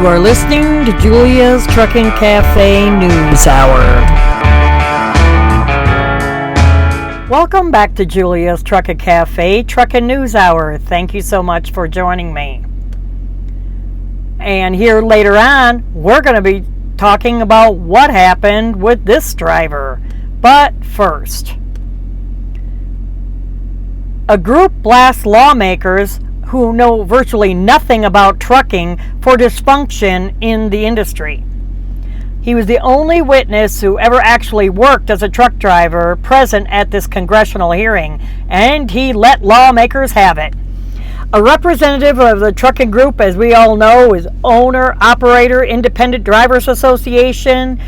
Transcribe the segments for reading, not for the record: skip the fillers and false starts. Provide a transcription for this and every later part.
You are listening to Julia's Trucking Cafe News Hour. Welcome back to Julia's Trucking Cafe Trucking News Hour. Thank you so much for joining me. And here later on, we're going to be talking about what happened with this driver. But first, a group blasts lawmakers who know virtually nothing about trucking for dysfunction in the industry. He was the only witness who ever actually worked as a truck driver present at this congressional hearing, and he let lawmakers have it. A representative of the trucking group, as we all know, is Owner Operator Independent Drivers Association,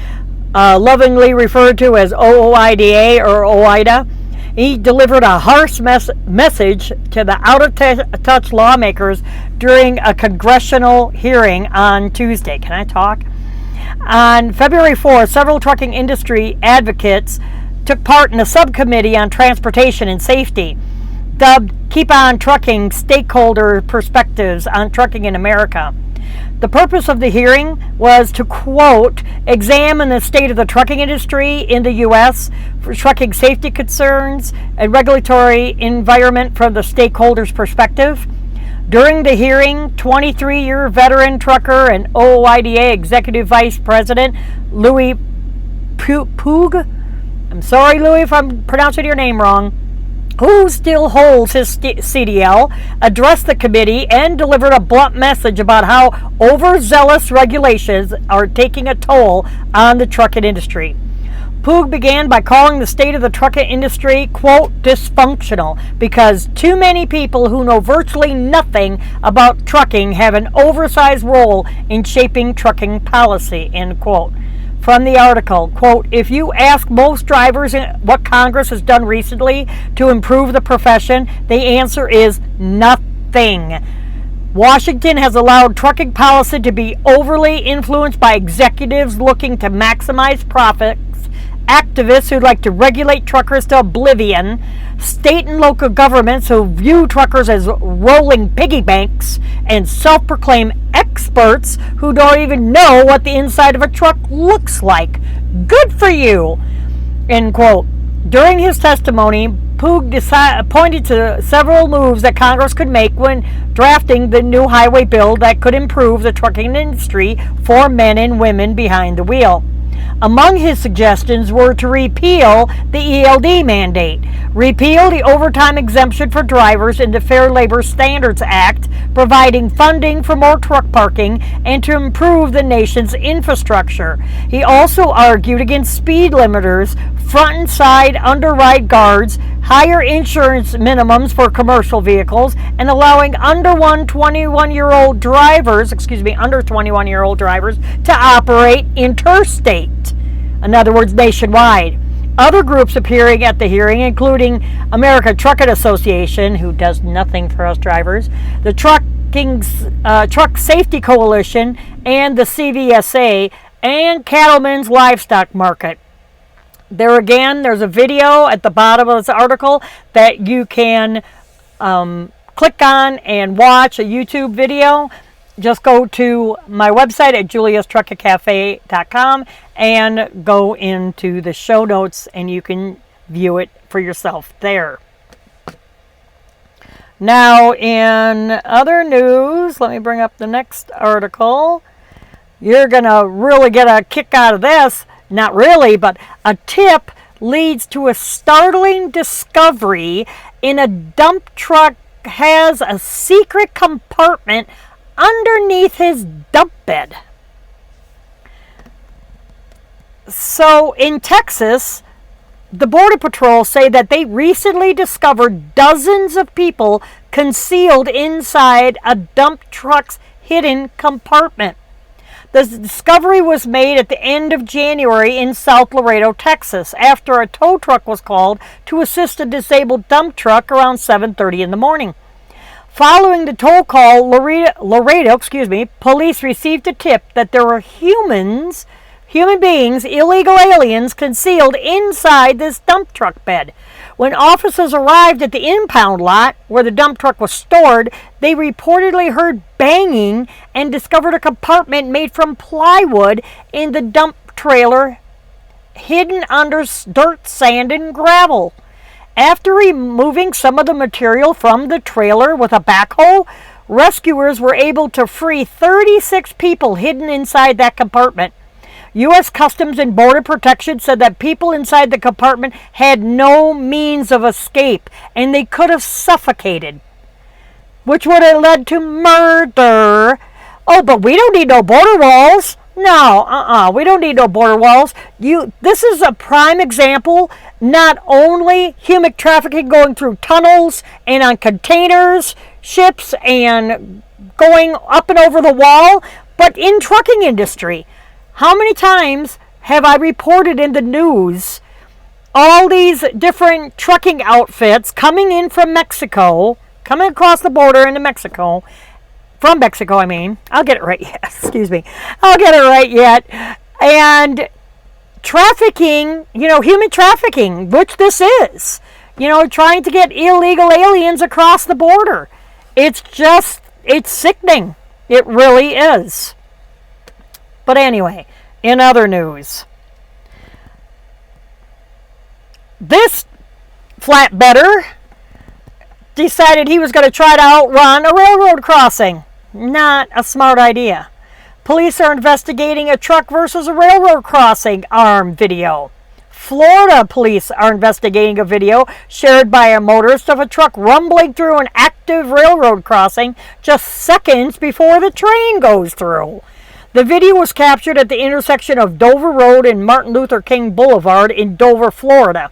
lovingly referred to as OOIDA or OIDA. He delivered a harsh message to the out-of-touch lawmakers during a congressional hearing on Tuesday. Can I talk? On February 4th, several trucking industry advocates took part in a subcommittee on transportation and safety, dubbed Keep On Trucking Stakeholder Perspectives on Trucking in America. The purpose of the hearing was to, quote, examine the state of the trucking industry in the U.S. for trucking safety concerns and regulatory environment from the stakeholders' perspective. During the hearing, 23-year veteran trucker and OOIDA Executive Vice President Louis Poog, I'm sorry, Louis, if I'm pronouncing your name wrong, who still holds his CDL, addressed the committee and delivered a blunt message about how overzealous regulations are taking a toll on the trucking industry. Poog began by calling the state of the trucking industry, quote, dysfunctional, because too many people who know virtually nothing about trucking have an oversized role in shaping trucking policy, end quote. From the article, quote, if you ask most drivers what Congress has done recently to improve the profession, the answer is nothing. Washington has allowed trucking policy to be overly influenced by executives looking to maximize profits, activists who like to regulate truckers to oblivion, state and local governments who view truckers as rolling piggy banks, and self-proclaimed experts who don't even know what the inside of a truck looks like. Good for you, end quote. During his testimony, Poog pointed to several moves that Congress could make when drafting the new highway bill that could improve the trucking industry for men and women behind the wheel. Among his suggestions were to repeal the ELD mandate, repeal the overtime exemption for drivers in the Fair Labor Standards Act, providing funding for more truck parking, and to improve the nation's infrastructure. He also argued against speed limiters, front and side underride guards, higher insurance minimums for commercial vehicles, and allowing under 21-year-old drivers to operate interstate. In other words, nationwide. Other groups appearing at the hearing, including American Trucking Association, who does nothing for us drivers, the Truck Safety Coalition, and the CVSA, and Cattlemen's Livestock Market. There again, there's a video at the bottom of this article that you can click on and watch, a YouTube video. Just go to my website at juliastruckingcafe.com and go into the show notes and you can view it for yourself there. Now, in other news, let me bring up the next article. You're going to really get a kick out of this. Not really, but a tip leads to a startling discovery in a dump truck has a secret compartment underneath his dump bed. So in Texas, the Border Patrol say that they recently discovered dozens of people concealed inside a dump truck's hidden compartment. The discovery was made at the end of January in South Laredo, Texas, after a tow truck was called to assist a disabled dump truck around 7:30 in the morning. Following the tow call, Laredo, police received a tip that there were humans human beings, illegal aliens, concealed inside this dump truck bed. When officers arrived at the impound lot where the dump truck was stored, they reportedly heard banging and discovered a compartment made from plywood in the dump trailer hidden under dirt, sand, and gravel. After removing some of the material from the trailer with a backhoe, rescuers were able to free 36 people hidden inside that compartment. U.S. Customs and Border Protection said that people inside the compartment had no means of escape and they could have suffocated, which would have led to murder. Oh, but we don't need no border walls. No, we don't need no border walls. This is a prime example. Not only human trafficking going through tunnels and on containers, ships, and going up and over the wall, but in trucking industry. How many times have I reported in the news all these different trucking outfits coming in from Mexico, coming across the border into Mexico, from Mexico, I mean. I'll get it right yet. Excuse me. I'll get it right yet. And trafficking, human trafficking, which this is, trying to get illegal aliens across the border. It's sickening. It really is. But anyway, in other news, this flatbedder decided he was going to try to outrun a railroad crossing. Not a smart idea. Police are investigating a truck versus a railroad crossing arm video. Florida police are investigating a video shared by a motorist of a truck rumbling through an active railroad crossing just seconds before the train goes through. The video was captured at the intersection of Dover Road and Martin Luther King Boulevard in Dover, Florida.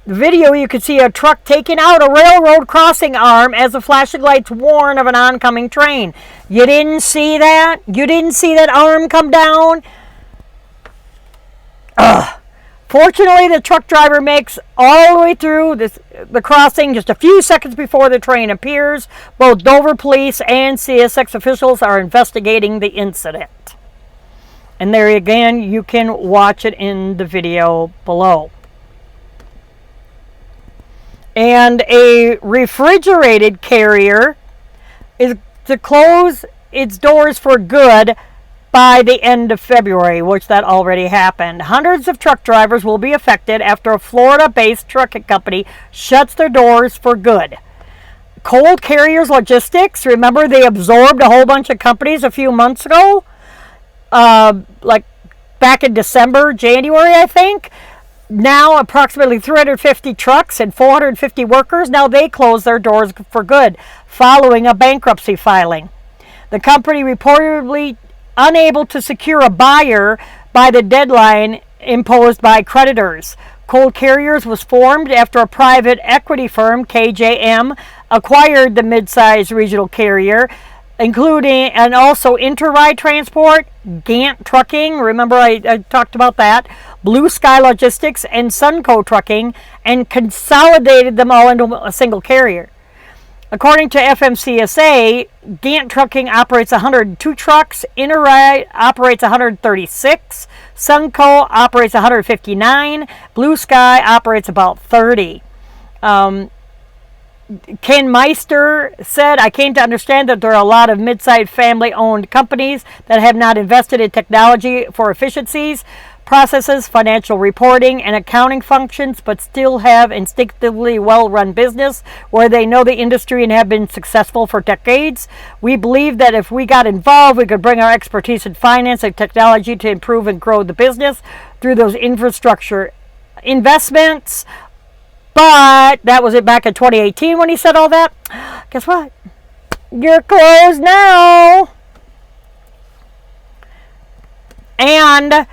The video, you could see a truck taking out a railroad crossing arm as the flashing lights warn of an oncoming train. You didn't see that? You didn't see that arm come down? Ugh. Fortunately, the truck driver makes all the way through the crossing just a few seconds before the train appears. Both Dover police and CSX officials are investigating the incident. And there again, you can watch it in the video below. And a refrigerated carrier is to close its doors for good by the end of February, which that already happened. Hundreds of truck drivers will be affected after a Florida-based trucking company shuts their doors for good. Cold Carriers Logistics, remember they absorbed a whole bunch of companies a few months ago? Like back in December, January, I think. Now approximately 350 trucks and 450 workers, now they close their doors for good following a bankruptcy filing. The company reportedly unable to secure a buyer by the deadline imposed by creditors. Cold Carriers was formed after a private equity firm, KJM, acquired the mid-sized regional carrier, including and also Interride Transport, Gant Trucking, remember I talked about that, Blue Sky Logistics, and Sunco Trucking, and consolidated them all into a single carrier. According to FMCSA, Gant Trucking operates 102 trucks, Interride operates 136, Sunco operates 159, Blue Sky operates about 30. Ken Meister said, I came to understand that there are a lot of mid-sized family-owned companies that have not invested in technology for efficiencies, processes, financial reporting, and accounting functions, but still have instinctively well-run business where they know the industry and have been successful for decades. We believe that if we got involved, we could bring our expertise in finance and technology to improve and grow the business through those infrastructure investments. But that was it back in 2018 when he said all that. Guess what? You're closed now. And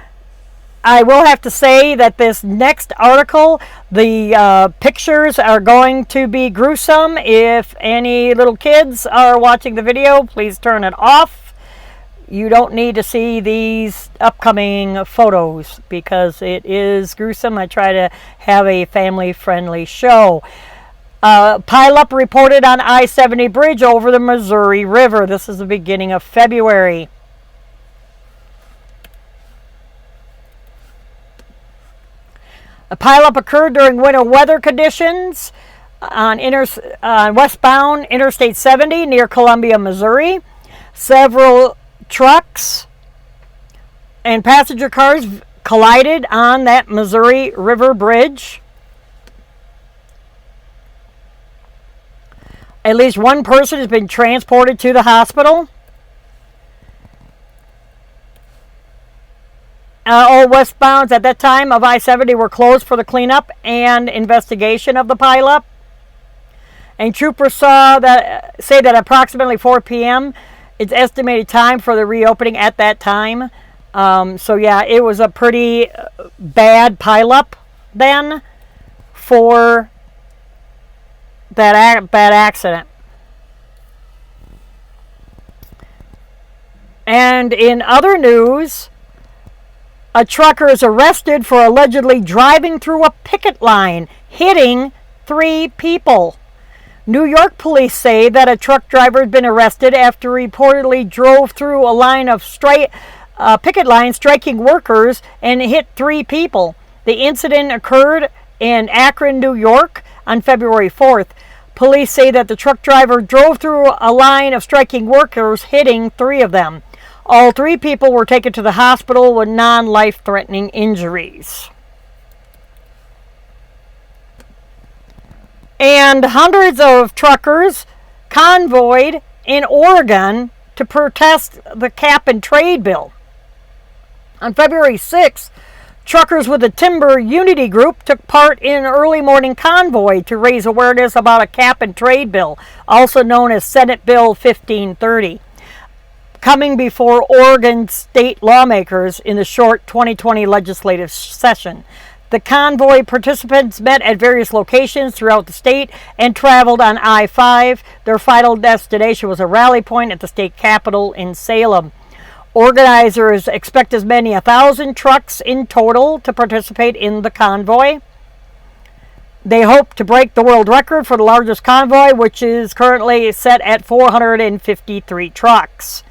I will have to say that this next article, the pictures are going to be gruesome. If any little kids are watching the video, please turn it off. You don't need to see these upcoming photos because it is gruesome. I try to have a family-friendly show. Pileup reported on I-70 bridge over the Missouri River. This is the beginning of February. A pileup occurred during winter weather conditions on westbound Interstate 70 near Columbia, Missouri. Several trucks and passenger cars collided on that Missouri River Bridge. At least one person has been transported to the hospital. All westbounds at that time of I-70 were closed for the cleanup and investigation of the pileup. And troopers say that approximately 4 p.m. it's estimated time for the reopening at that time. So yeah, it was a pretty bad pileup then for that bad accident. And in other news, a trucker is arrested for allegedly driving through a picket line, hitting 3 people. New York police say that a truck driver has been arrested after reportedly drove through a line of picket line striking workers and hit 3 people. The incident occurred in Akron, New York on February 4th. Police say that the truck driver drove through a line of striking workers, hitting 3 of them. All 3 people were taken to the hospital with non-life-threatening injuries. And hundreds of truckers convoyed in Oregon to protest the cap and trade bill. On February 6th, truckers with the Timber Unity Group took part in an early morning convoy to raise awareness about a cap and trade bill, also known as Senate Bill 1530. Coming before Oregon state lawmakers in the short 2020 legislative session. The convoy participants met at various locations throughout the state and traveled on I-5. Their final destination was a rally point at the state capitol in Salem. Organizers expect as many as 1,000 trucks in total to participate in the convoy. They hope to break the world record for the largest convoy, which is currently set at 453 trucks.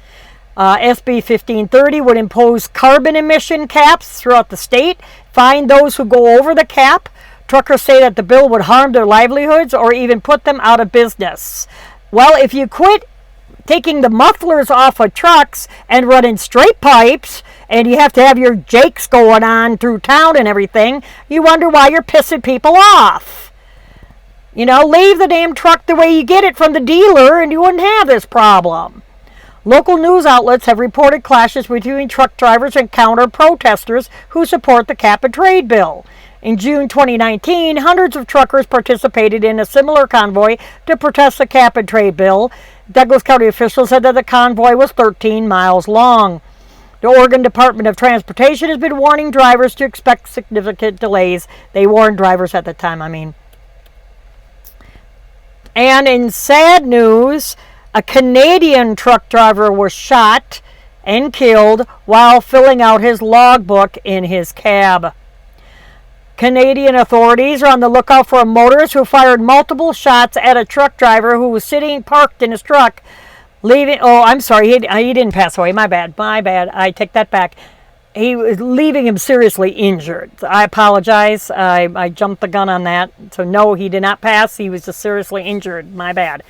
SB 1530 would impose carbon emission caps throughout the state, fine those who go over the cap. Truckers say that the bill would harm their livelihoods or even put them out of business. Well, if you quit taking the mufflers off of trucks and running straight pipes, and you have to have your jakes going on through town and everything, you wonder why you're pissing people off. You know, leave the damn truck the way you get it from the dealer and you wouldn't have this problem. Local news outlets have reported clashes between truck drivers and counter-protesters who support the cap and trade bill. In June 2019, hundreds of truckers participated in a similar convoy to protest the cap and trade bill. Douglas County officials said that the convoy was 13 miles long. The Oregon Department of Transportation has been warning drivers to expect significant delays. They warned drivers at the time, And in sad news, a Canadian truck driver was shot and killed while filling out his logbook in his cab. Canadian authorities are on the lookout for a motorist who fired multiple shots at a truck driver who was sitting parked in his truck, leaving. Oh, I'm sorry, he didn't pass away. My bad. I take that back. He was leaving him seriously injured. I apologize. I jumped the gun on that. So no, he did not pass. He was just seriously injured. My bad.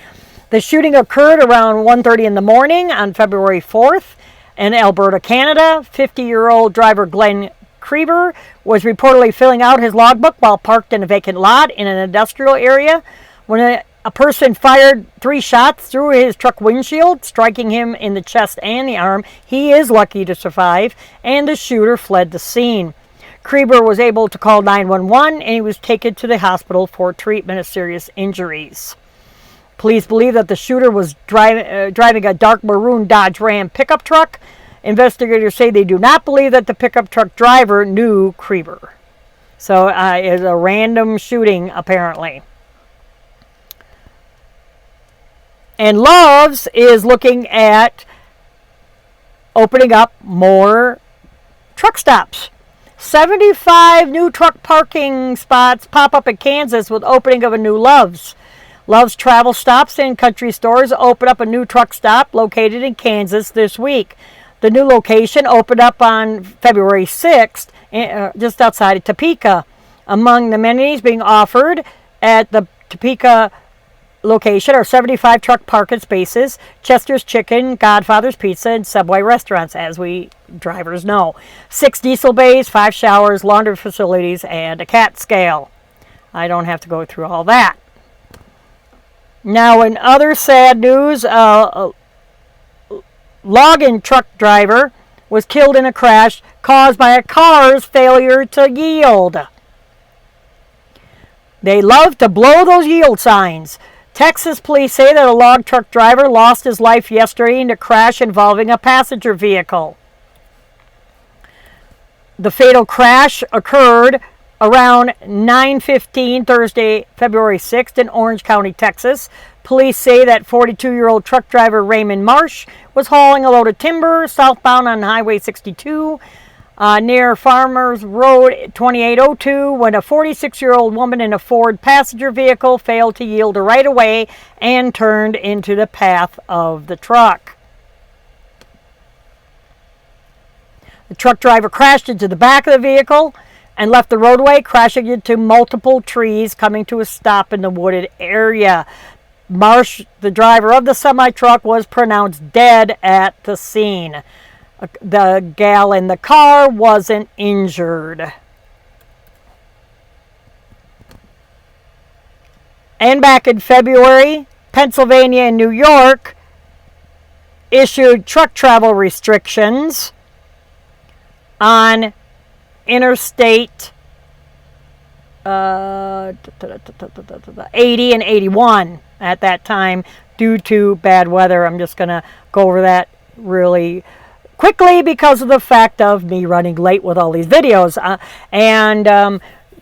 The shooting occurred around 1:30 in the morning on February 4th in Alberta, Canada. 50-year-old driver Glenn Creeber was reportedly filling out his logbook while parked in a vacant lot in an industrial area when a person fired 3 shots through his truck windshield, striking him in the chest and the arm. He is lucky to survive, and the shooter fled the scene. Creeber was able to call 911, and he was taken to the hospital for treatment of serious injuries. Police believe that the shooter was driving a dark maroon Dodge Ram pickup truck. Investigators say they do not believe that the pickup truck driver knew Creeber. So it's a random shooting, apparently. And Love's is looking at opening up more truck stops. 75 new truck parking spots pop up in Kansas with opening of a new Love's. Love's Travel Stops and Country Stores opened up a new truck stop located in Kansas this week. The new location opened up on February 6th, just outside of Topeka. Among the amenities being offered at the Topeka location are 75 truck parking spaces, Chester's Chicken, Godfather's Pizza, and Subway restaurants, as we drivers know. 6 diesel bays, 5 showers, laundry facilities, and a CAT scale. I don't have to go through all that. Now, in other sad news, a logging truck driver was killed in a crash caused by a car's failure to yield. They love to blow those yield signs. Texas police say that a log truck driver lost his life yesterday in a crash involving a passenger vehicle. The fatal crash occurred around 9:15 Thursday, February 6th in Orange County, Texas. Police say that 42-year-old truck driver Raymond Marsh was hauling a load of timber southbound on Highway 62 near Farmers Road 2802 when a 46-year-old woman in a Ford passenger vehicle failed to yield a right-of-way and turned into the path of the truck. The truck driver crashed into the back of the vehicle and left the roadway, crashing into multiple trees, coming to a stop in the wooded area. Marsh, the driver of the semi-truck, was pronounced dead at the scene. The gal in the car wasn't injured. And back in February, Pennsylvania and New York issued truck travel restrictions on Interstate 80 and 81 at that time due to bad weather. I'm just going to go over that really quickly because of the fact of me running late with all these videos.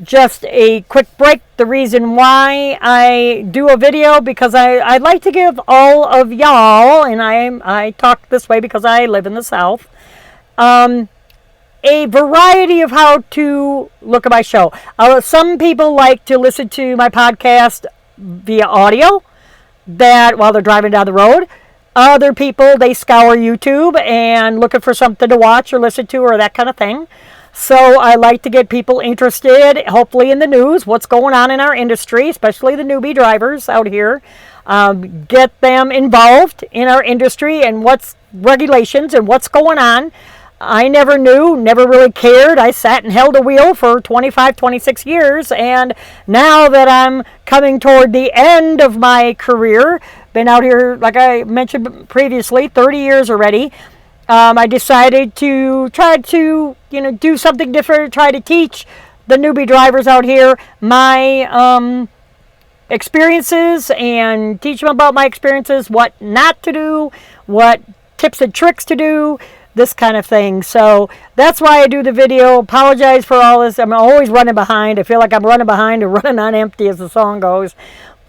Just a quick break. The reason why I do a video, because I'd like to give all of y'all, and I talk this way because I live in the South, a variety of how to look at my show. Some people like to listen to my podcast via audio that while they're driving down the road. Other people, they scour YouTube and looking for something to watch or listen to or that kind of thing. So I like to get people interested, hopefully in the news, what's going on in our industry, especially the newbie drivers out here. Get them involved in our industry and what's regulations and what's going on. I never knew, never really cared. I sat and held a wheel for 25, 26 years, and now that I'm coming toward the end of my career, been out here, like I mentioned previously, 30 years already, I decided to try to, do something different, try to teach the newbie drivers out here my experiences and teach them about my experiences, what not to do, what tips and tricks to do, this kind of thing. So that's why I do the video. Apologize for all this. I'm always running behind. I feel like I'm running behind and running on empty, as the song goes.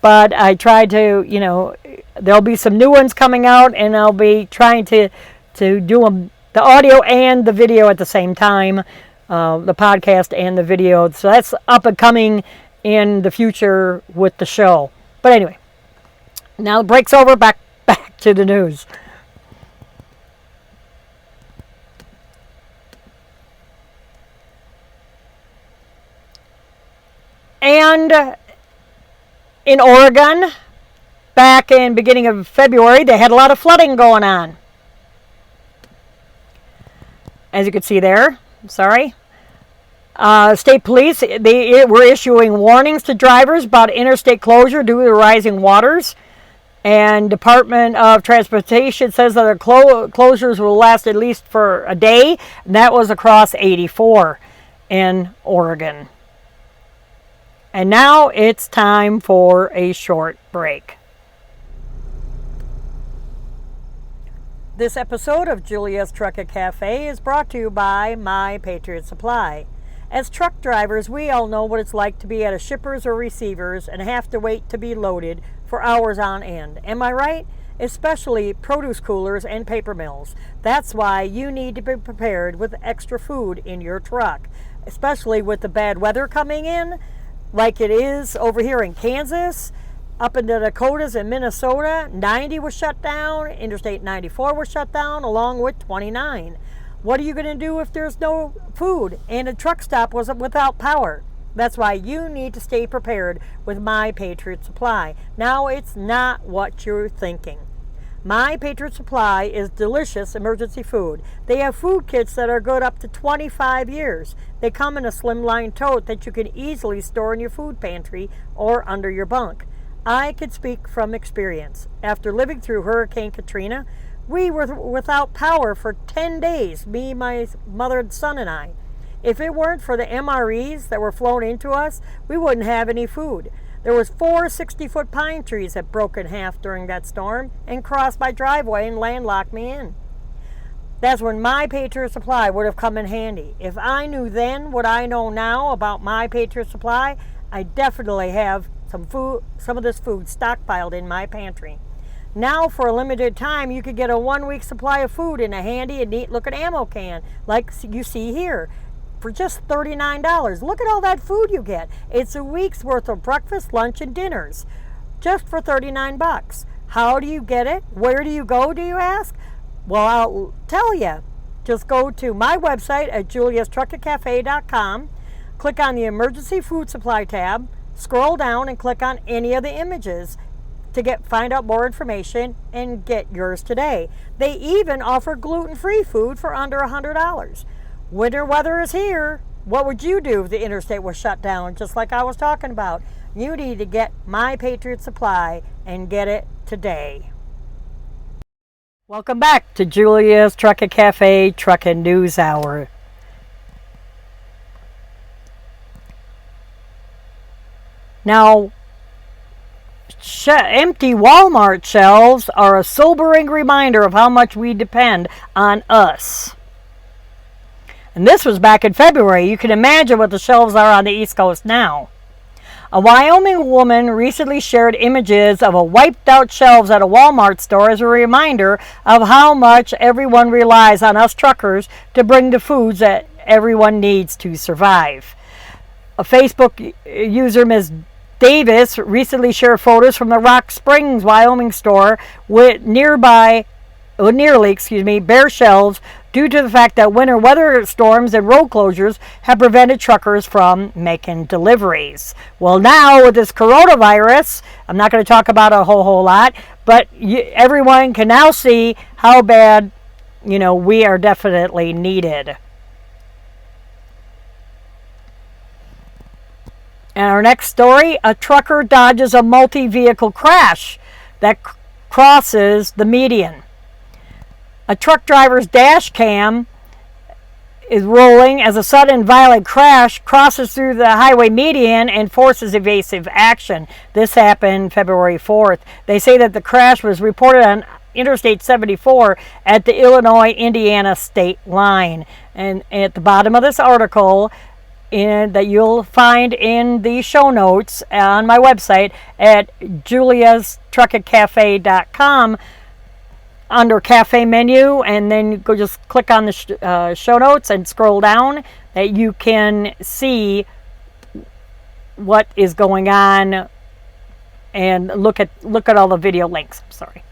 But I try to, there'll be some new ones coming out, and I'll be trying to do them, the audio and the video at the same time, the podcast and the video. So that's up and coming in the future with the show. But anyway, now the break's over. Back to the news. And in Oregon, back in beginning of February, they had a lot of flooding going on. As you can see there, sorry. State police, they were issuing warnings to drivers about interstate closure due to the rising waters. And Department of Transportation says that the closures will last at least for a day. And that was across 84 in Oregon. And now it's time for a short break. This episode of Julia's Truck and Cafe is brought to you by My Patriot Supply. As truck drivers, we all know what it's like to be at a shipper's or receiver's and have to wait to be loaded for hours on end. Am I right? Especially produce coolers and paper mills. That's why you need to be prepared with extra food in your truck, especially with the bad weather coming in, like it is over here in Kansas, up in the Dakotas and Minnesota. 90 was shut down, Interstate 94 was shut down, along with 29. What are you going to do if there's no food and a truck stop was without power? That's why you need to stay prepared with My Patriot Supply. Now it's not what you're thinking. My Patriot Supply is delicious emergency food. They have food kits that are good up to 25 years. They come in a slimline tote that you can easily store in your food pantry or under your bunk. I can speak from experience. After living through Hurricane Katrina, we were without power for 10 days, me, my mother, and son, and I. If it weren't for the MREs that were flown into us, we wouldn't have any food. There was 4 60-foot pine trees that broke in half during that storm and crossed my driveway and landlocked me in. That's when My Patriot Supply would have come in handy. If I knew then what I know now about My Patriot Supply, I definitely have some of this food stockpiled in my pantry. Now, for a limited time, you could get a 1-week supply of food in a handy and neat-looking ammo can, like you see here, for just $39. Look at all that food you get. It's a week's worth of breakfast, lunch, and dinners, just for $39. How do you get it? Where do you go, do you ask? Well, I'll tell you. Just go to my website at juliastrucketcafe.com, click on the Emergency Food Supply tab, scroll down and click on any of the images to find out more information and get yours today. They even offer gluten-free food for under $100. Winter weather is here. What would you do if the interstate was shut down, just like I was talking about? You need to get My Patriot Supply and get it today. Welcome back to Julia's Truckin' Cafe Truckin' News Hour. Now, empty Walmart shelves are a sobering reminder of how much we depend on us. And this was back in February. You can imagine what the shelves are on the East Coast now. A Wyoming woman recently shared images of a wiped out shelves at a Walmart store as a reminder of how much everyone relies on us truckers to bring the foods that everyone needs to survive. A Facebook user, Ms. Davis, recently shared photos from the Rock Springs, Wyoming store with nearly bare shelves due to the fact that winter weather storms and road closures have prevented truckers from making deliveries. Well, now with this coronavirus, I'm not going to talk about a whole lot, but everyone can now see how bad, we are definitely needed. And our next story, a trucker dodges a multi-vehicle crash that crosses the median. A truck driver's dash cam is rolling as a sudden violent crash crosses through the highway median and forces evasive action. This happened February 4th. They say that the crash was reported on Interstate 74 at the Illinois-Indiana state line. And at the bottom of this article, that you'll find in the show notes on my website at juliastrucketcafe.com under cafe menu, and then you go just click on the show notes and scroll down, that you can see what is going on and look at all the video links. Sorry.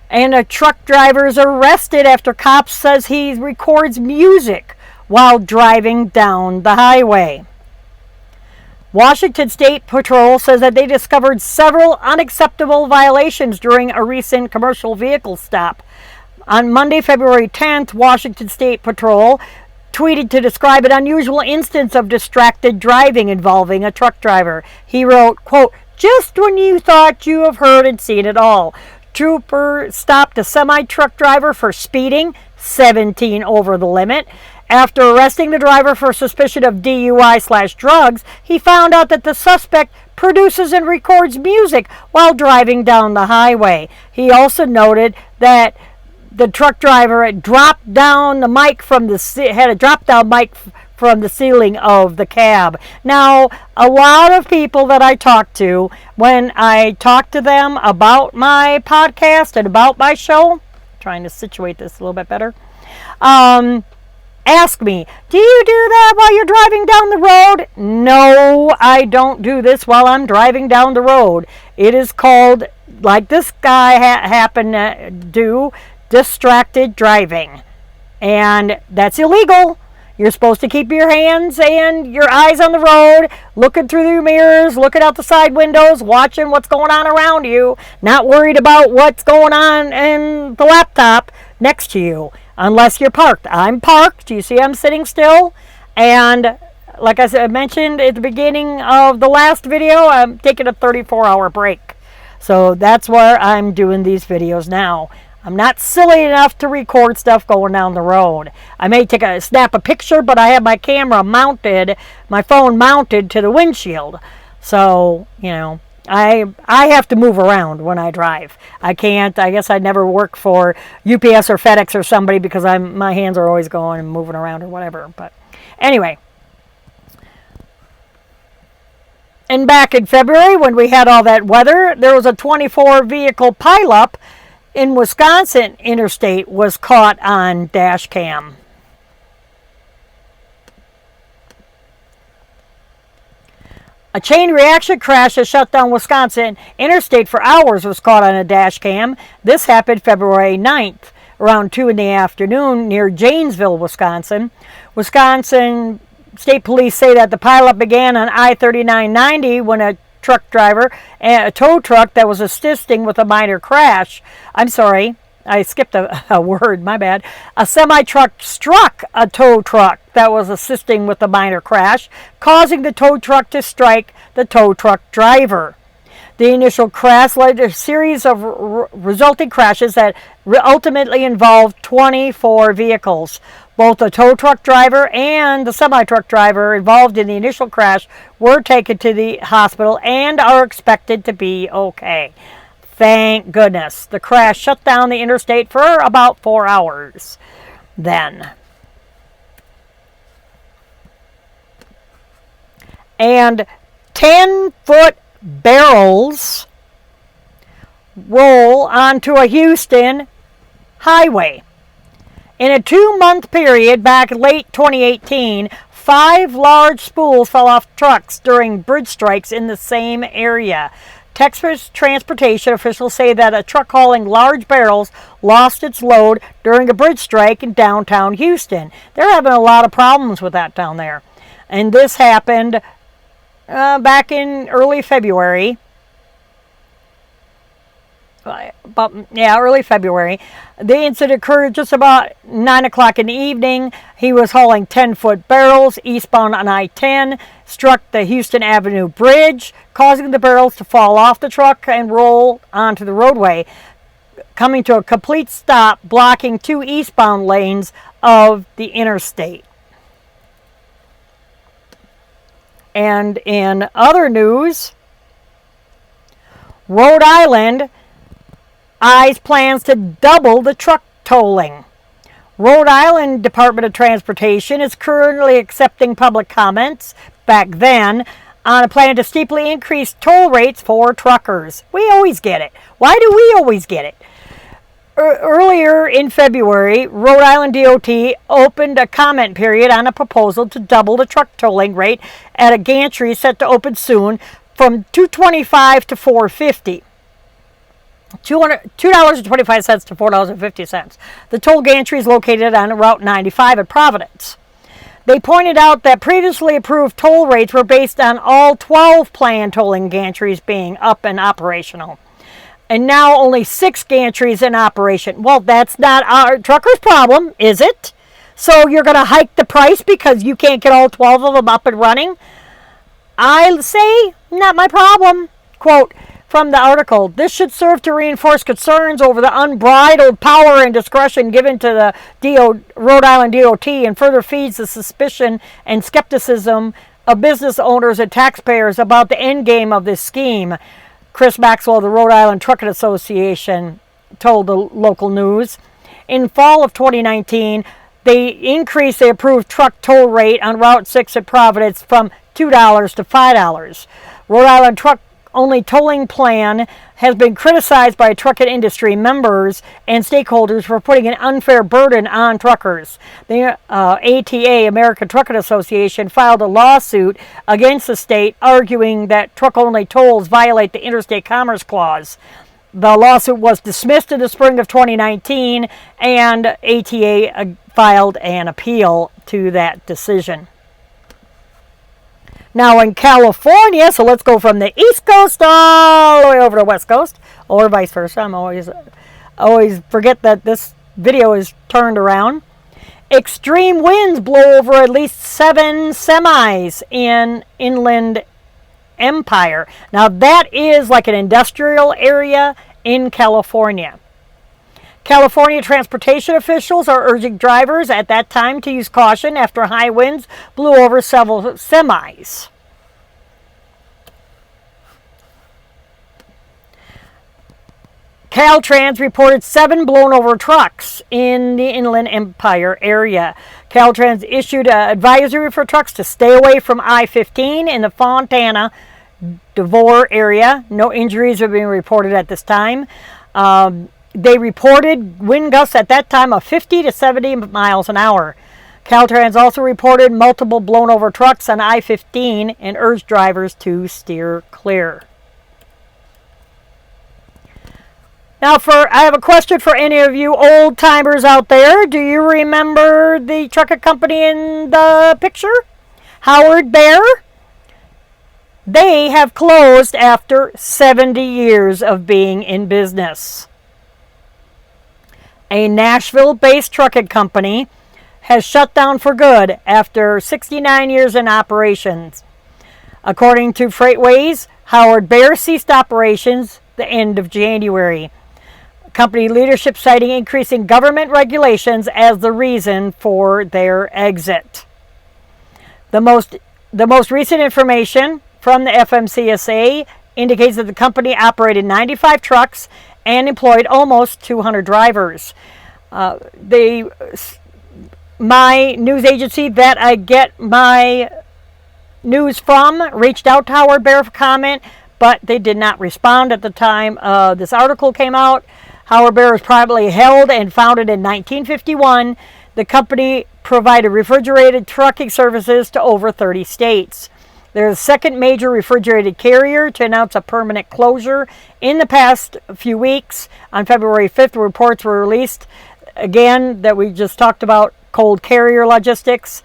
And a truck driver is arrested after cops says he records music while driving down the highway. Washington State Patrol says that they discovered several unacceptable violations during a recent commercial vehicle stop. On Monday, February 10th, Washington State Patrol tweeted to describe an unusual instance of distracted driving involving a truck driver. He wrote, quote, "Just when you thought you have heard and seen it all. Trooper stopped a semi-truck driver for speeding, 17 over the limit. After arresting the driver for suspicion of DUI/drugs, he found out that the suspect produces and records music while driving down the highway. He also noted that the truck driver had dropped down the mic from the ceiling of the cab. Now, a lot of people that I talk to, when I talk to them about my podcast and about my show, trying to situate this a little bit better, ask me, do you do that while you're driving down the road? No, I don't do this while I'm driving down the road. It is called, like this guy happened to do, distracted driving. And that's illegal. You're supposed to keep your hands and your eyes on the road, looking through your mirrors, looking out the side windows, watching what's going on around you, not worried about what's going on in the laptop next to you, unless you're parked. I'm parked. You see I'm sitting still. And like I said, mentioned at the beginning of the last video, I'm taking a 34-hour break. So that's where I'm doing these videos now. I'm not silly enough to record stuff going down the road. I may snap a picture, but I have my camera mounted, my phone mounted to the windshield. So, you know, I have to move around when I drive. I guess I'd never work for UPS or FedEx or somebody because my hands are always going and moving around or whatever. But anyway. And back in February when we had all that weather, there was a 24 vehicle pileup in Wisconsin interstate was caught on dash cam. A chain reaction crash that shut down Wisconsin interstate for hours was caught on a dash cam. This happened February 9th, around 2 in the afternoon near Janesville, Wisconsin. Wisconsin State Police say that the pileup began on I-3990 when a truck driver, a tow truck that was assisting with a minor crash. I'm sorry, I skipped a word, my bad. A semi-truck struck a tow truck that was assisting with a minor crash, causing the tow truck to strike the tow truck driver. The initial crash led to a series of resulting crashes that ultimately involved 24 vehicles. Both the tow truck driver and the semi-truck driver involved in the initial crash were taken to the hospital and are expected to be okay. Thank goodness. The crash shut down the interstate for about 4 hours then. And 10-foot barrels roll onto a Houston highway. In a 2-month period back late 2018, 5 large spools fell off trucks during bridge strikes in the same area. Texas transportation officials say that a truck hauling large barrels lost its load during a bridge strike in downtown Houston. They're having a lot of problems with that down there. And this happened back in early February. Early February. The incident occurred just about 9 o'clock in the evening. He was hauling 10-foot barrels eastbound on I-10, struck the Houston Avenue Bridge, causing the barrels to fall off the truck and roll onto the roadway, coming to a complete stop, blocking 2 eastbound lanes of the interstate. And in other news, Rhode Island eyes plans to double the truck tolling. Rhode Island Department of Transportation is currently accepting public comments, back then, on a plan to steeply increase toll rates for truckers. We always get it. Why do we always get it? Earlier in February, Rhode Island DOT opened a comment period on a proposal to double the truck tolling rate at a gantry set to open soon from $2.25 to $4.50. $2.25 to $4.50. The toll gantry is located on Route 95 at Providence. They pointed out that previously approved toll rates were based on all 12 planned tolling gantries being up and operational. And now only 6 gantries in operation. Well, that's not our truckers' problem, is it? So you're going to hike the price because you can't get all 12 of them up and running? I say, not my problem. Quote, from the article, this should serve to reinforce concerns over the unbridled power and discretion given to the Rhode Island DOT and further feeds the suspicion and skepticism of business owners and taxpayers about the end game of this scheme. Chris Maxwell of the Rhode Island Trucking Association told the local news. In fall of 2019, they increased the approved truck toll rate on Route 6 at Providence from $2 to $5. Rhode Island truck only tolling plan has been criticized by trucking industry members and stakeholders for putting an unfair burden on truckers. The ATA, American Trucking Association, filed a lawsuit against the state, arguing that truck-only tolls violate the Interstate Commerce Clause. The lawsuit was dismissed in the spring of 2019, and ATA filed an appeal to that decision. Now in California, so let's go from the East Coast all the way over to the West Coast, or vice versa. I'm always forget that this video is turned around. Extreme winds blow over at least 7 semis in Inland Empire. Now that is like an industrial area in California. California transportation officials are urging drivers at that time to use caution after high winds blew over several semis. Caltrans reported 7 blown over trucks in the Inland Empire area. Caltrans issued an advisory for trucks to stay away from I-15 in the Fontana Devore area. No injuries are being reported at this time. They reported wind gusts at that time of 50 to 70 miles an hour. Caltrans also reported multiple blown over trucks on I-15 and urged drivers to steer clear. Now, I have a question for any of you old timers out there. Do you remember the trucking company in the picture? Howard Bear? They have closed after 70 years of being in business. A Nashville-based trucking company has shut down for good after 69 years in operations. According to FreightWays, Howard Bear ceased operations the end of January. Company leadership citing increasing government regulations as the reason for their exit. The most recent information from the FMCSA indicates that the company operated 95 trucks and employed almost 200 drivers. My news agency that I get my news from reached out to Howard Bear for comment, but they did not respond at the time this article came out. Howard Bear was privately held and founded in 1951. The company provided refrigerated trucking services to over 30 states. They're the second major refrigerated carrier to announce a permanent closure in the past few weeks. On February 5th, reports were released, again, that we just talked about cold carrier logistics.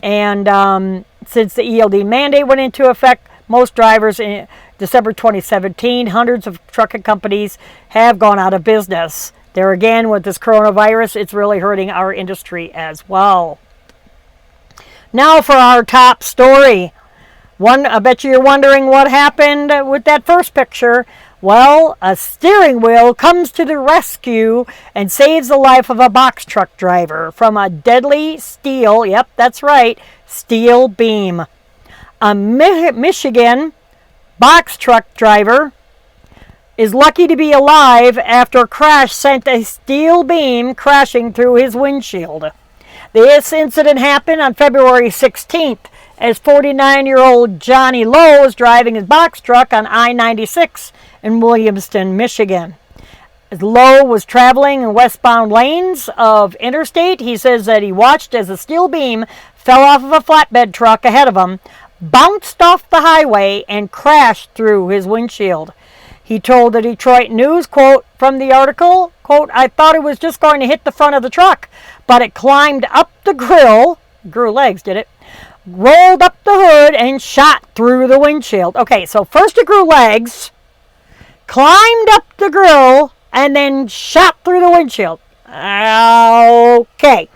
And since the ELD mandate went into effect, most drivers in December 2017, hundreds of trucking companies have gone out of business. There again, with this coronavirus, it's really hurting our industry as well. Now for our top story. I bet you're wondering what happened with that first picture. Well, a steering wheel comes to the rescue and saves the life of a box truck driver from a deadly steel, yep, that's right, steel beam. A Michigan box truck driver is lucky to be alive after a crash sent a steel beam crashing through his windshield. This incident happened on February 16th as 49-year-old Johnny Lowe was driving his box truck on I-96 in Williamston, Michigan. As Lowe was traveling in westbound lanes of interstate, he says that he watched as a steel beam fell off of a flatbed truck ahead of him, bounced off the highway, and crashed through his windshield. He told the Detroit News, quote, from the article, quote, I thought it was just going to hit the front of the truck, but it climbed up the grill, grew legs, did it? Rolled up the hood and shot through the windshield. Okay, so first it grew legs, climbed up the grill, and then shot through the windshield. Okay.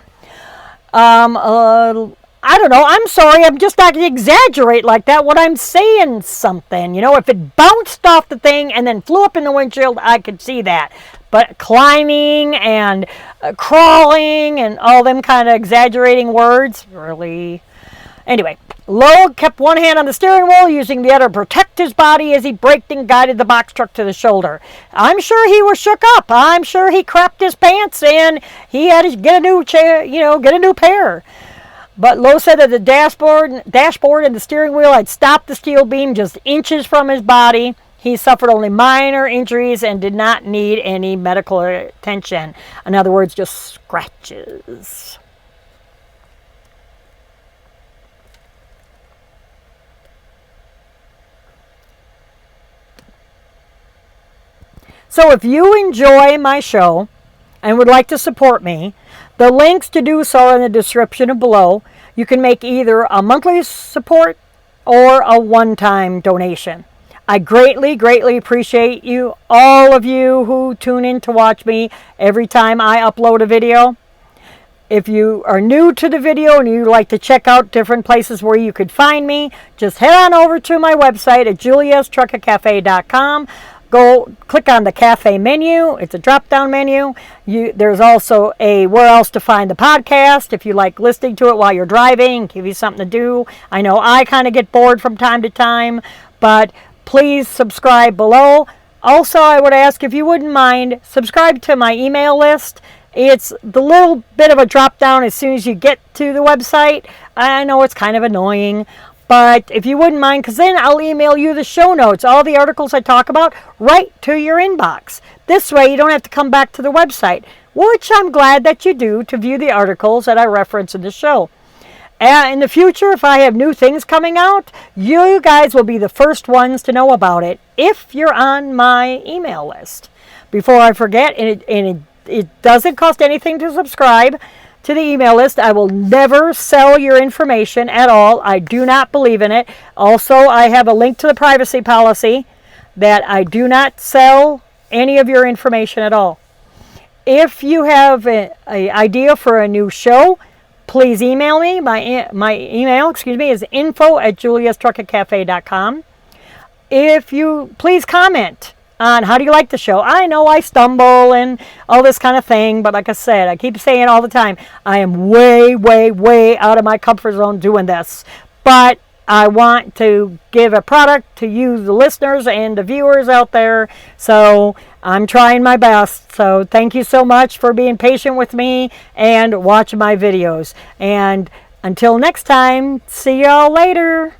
I don't know. I'm sorry. I'm just not going to exaggerate like that when I'm saying something. You know, if it bounced off the thing and then flew up in the windshield, I could see that. But climbing and crawling and all them kind of exaggerating words, really. Anyway, Lowe kept one hand on the steering wheel, using the other to protect his body as he braked and guided the box truck to the shoulder. I'm sure he was shook up. I'm sure he crapped his pants and he had to get a new chair, get a new pair. But Lowe said that the dashboard and the steering wheel had stopped the steel beam just inches from his body. He suffered only minor injuries and did not need any medical attention. In other words, just scratches. So if you enjoy my show and would like to support me, the links to do so are in the description below. You can make either a monthly support or a one-time donation. I greatly, greatly appreciate you, all of you who tune in to watch me every time I upload a video. If you are new to the video and you'd like to check out different places where you could find me, just head on over to my website at juliastruckercafe.com. Go click on the cafe menu. It's a drop-down menu. There's also a where else to find the podcast if you like listening to it while you're driving, give you something to do. I know I kind of get bored from time to time, but please subscribe below. Also, I would ask if you wouldn't mind, subscribe to my email list. It's the little bit of a drop down as soon as you get to the website. I know it's kind of annoying, but if you wouldn't mind, because then I'll email you the show notes, all the articles I talk about, right to your inbox. This way you don't have to come back to the website, which I'm glad that you do to view the articles that I reference in the show. In the future, if I have new things coming out, you guys will be the first ones to know about it if you're on my email list. Before I forget, it doesn't cost anything to subscribe to the email list. I will never sell your information at all. I do not believe in it. Also, I have a link to the privacy policy that I do not sell any of your information at all. If you have an idea for a new show, please email me. My email, is info@juliastruckercafe.com. If you please comment on how do you like the show. I know I stumble and all this kind of thing, but like I said, I keep saying all the time, I am way, way, way out of my comfort zone doing this. But I want to give a product to you, the listeners and the viewers out there. So I'm trying my best. So thank you so much for being patient with me and watching my videos. And until next time, see y'all later.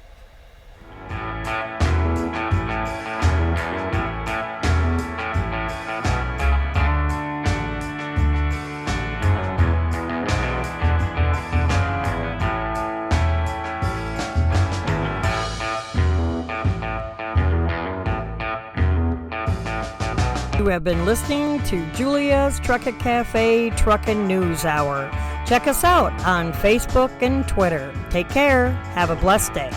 You have been listening to Julia's Truckin' Cafe Truckin' News Hour. Check us out on Facebook and Twitter. Take care. Have a blessed day.